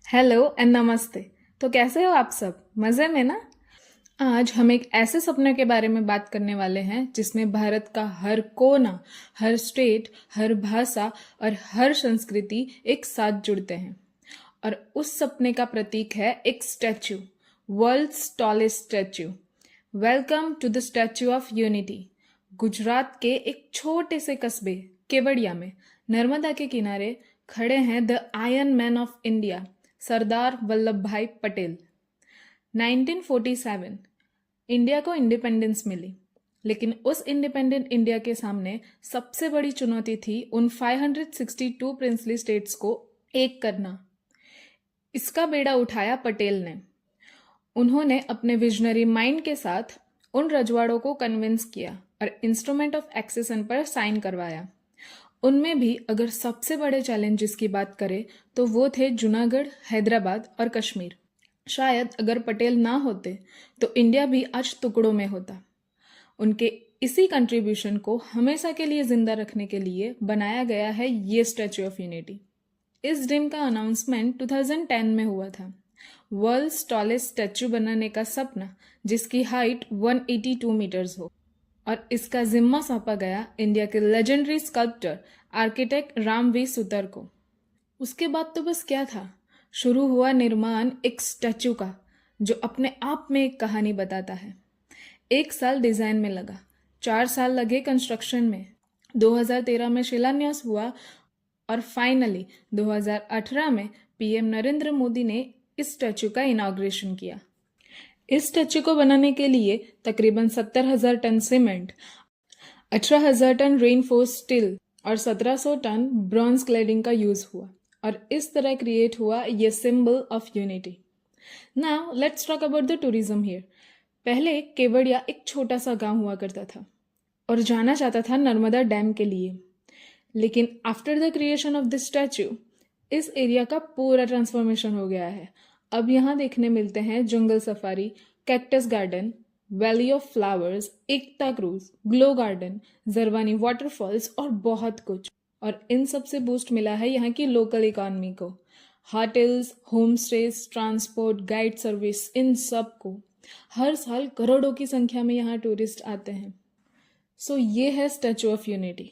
Hello and नमस्ते। तो कैसे हो आप सब? मज़े में ना? आज हम एक ऐसे सपने के बारे में बात करने वाले हैं जिसमें भारत का हर कोना, हर स्टेट, हर भाषा और हर संस्कृति एक साथ जुड़ते हैं। और उस सपने का प्रतीक है एक statue, world's tallest statue. Welcome to the statue of unity. Gujarat के एक छोटे से कस्बे केवड़िया में नर्मदा के किनारे खड़े हैं the iron man of India, Sardar Vallabhbhai Patel. 1947 India को इंडिपेंडेंस मिली, लेकिन उस इंडिपेंडेंट इंडिया के सामने सबसे बड़ी चुनौती थी उन 562 प्रिंसली स्टेट्स को एक करना। इसका बेड़ा उठाया पटेल ने। उन्होंने अपने विजनरी माइंड के साथ उन रजवाड़ों को कन्विंस किया और इंस्ट्रूमेंट ऑफ एक्सेशन पर साइन करवाया। उनमें भी अगर सबसे बड़े चैलेंजेस की बात करें तो वो थे जूनागढ़, हैदराबाद और कश्मीर। शायद अगर पटेल ना होते तो इंडिया भी आज टुकड़ों में होता। उनके इसी कंट्रीब्यूशन को हमेशा के लिए जिंदा रखने के लिए बनाया गया है ये स्टैच्यू ऑफ यूनिटी। इस दिन का अनाउंसमेंट 2010 में हुआ था। वर्ल्ड्स टॉलेस्ट स्टैच्यू बनाने का सपना, जिसकी हाइट 182 मीटर्स हो, और इसका जिम्मा सौंपा गया इंडिया के legendary sculptor architect Ram V Sutar को। उसके बाद तो बस क्या था, शुरू हुआ निर्माण एक स्टैच्यू का जो अपने आप में एक कहानी बताता है। 1 साल डिजाइन में लगा, 4 साल लगे कंस्ट्रक्शन में, 2013 में शिलान्यास हुआ और फाइनली 2018 में पीएम नरेंद्र मोदी ने इस स्टैच्यू का इनॉग्रेशन किया। इस स्टैच्यू को बनाने के लिए तकरीबन 70,000 ton cement, 18,000 ton reinforce steel और 1,700 टन ब्रॉन्ज क्लैडिंग का यूज हुआ, और इस तरह क्रिएट हुआ ये symbol of unity. Now let's talk about the tourism here. पहले केवड़िया एक छोटा सा गांव हुआ करता था और जाना जाता था नर्मदा डैम के लिए। लेकिन after the creation of this statue इस एरिया का पूरा ट्रांसफॉर्मेशन हो गया है। अब यहाँ देखने मिलते हैं jungle safari, cactus garden, valley of flowers, Ekta cruise, glow garden, Zarwani waterfalls और बहुत कुछ। और इन सब से बूस्ट मिला है यहाँ की लोकल इकोनॉमी को। Hotels, home stays, transport, guide service, इन सब को हर साल करोड़ों की संख्या में यहाँ टूरिस्ट आते हैं। सो ये है स्टैच्यू ऑफ यूनिटी,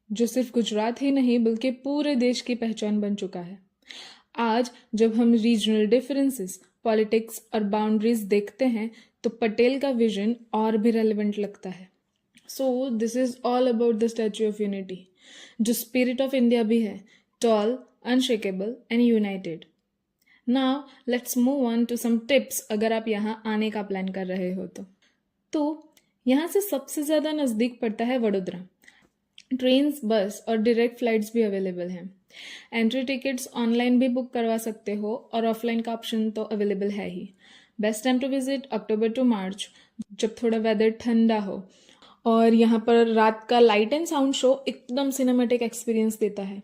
जो सिर्फ गुजरात ही नहीं बल्कि पूरे देश की पहचान बन चुका है। आज जब हम रीजनल डिफरेंसेस, पॉलिटिक्स और बाउंड्रीज देखते हैं तो पटेल का विजन और भी रेलेवेंट लगता है। So this is all about the statue of unity, जो स्पिरिट ऑफ इंडिया भी है, tall, unshakeable and united. Now let's move on to some tips अगर आप यहाँ आने का प्लान कर रहे हो तो यहाँ से सबसे ज़्यादा नज़दीक पड़ता है वडोदरा। ट्रेन्स, बस और डायरेक्ट फ्लाइट्स भी अवेलेबल हैं। एंट्री टिकट्स ऑनलाइन भी बुक करवा सकते हो और ऑफलाइन का ऑप्शन तो अवेलेबल है ही। Best time to visit October to March, जब थोड़ा वेदर ठंडा हो। और यहाँ पर रात का लाइट एंड साउंड शो एकदम सिनेमेटिक एक्सपीरियंस देता है।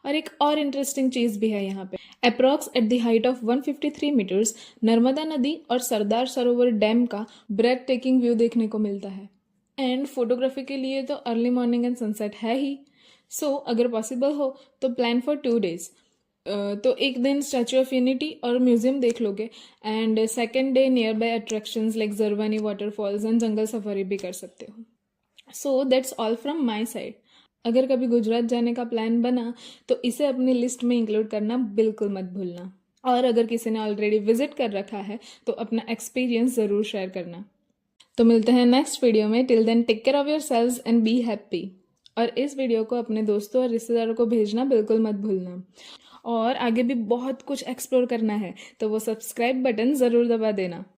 और एक और इंटरेस्टिंग चीज़ भी है यहाँ पे, approx at the height of 153 metres Narmada नदी और सरदार सरोवर डैम का ब्रेथ टेकिंग व्यू देखने को मिलता है। एंड फोटोग्राफी के लिए तो अर्ली मॉर्निंग एंड सनसेट है ही। सो अगर पॉसिबल हो तो प्लान फॉर 2 days। तो एक दिन स्टैच्यू ऑफ यूनिटी और म्यूजियम देख लोगे, and second day near by attractions like Zarwani waterfalls and jungle safari भी कर सकते हो। So that's all from my side. अगर कभी गुजरात जाने का प्लान बना तो इसे अपनी लिस्ट में इंक्लूड करना बिल्कुल मत भूलना। और अगर किसी ने ऑलरेडी विजिट कर रखा है तो अपना एक्सपीरियंस ज़रूर शेयर करना। तो मिलते हैं नेक्स्ट वीडियो में। Till then take care of yourselves and be happy. और इस वीडियो को अपने दोस्तों और रिश्तेदारों को भेजना बिल्कुल मत भूलना। और आगे भी बहुत कुछ एक्सप्लोर करना है तो वो सब्सक्राइब बटन ज़रूर दबा देना।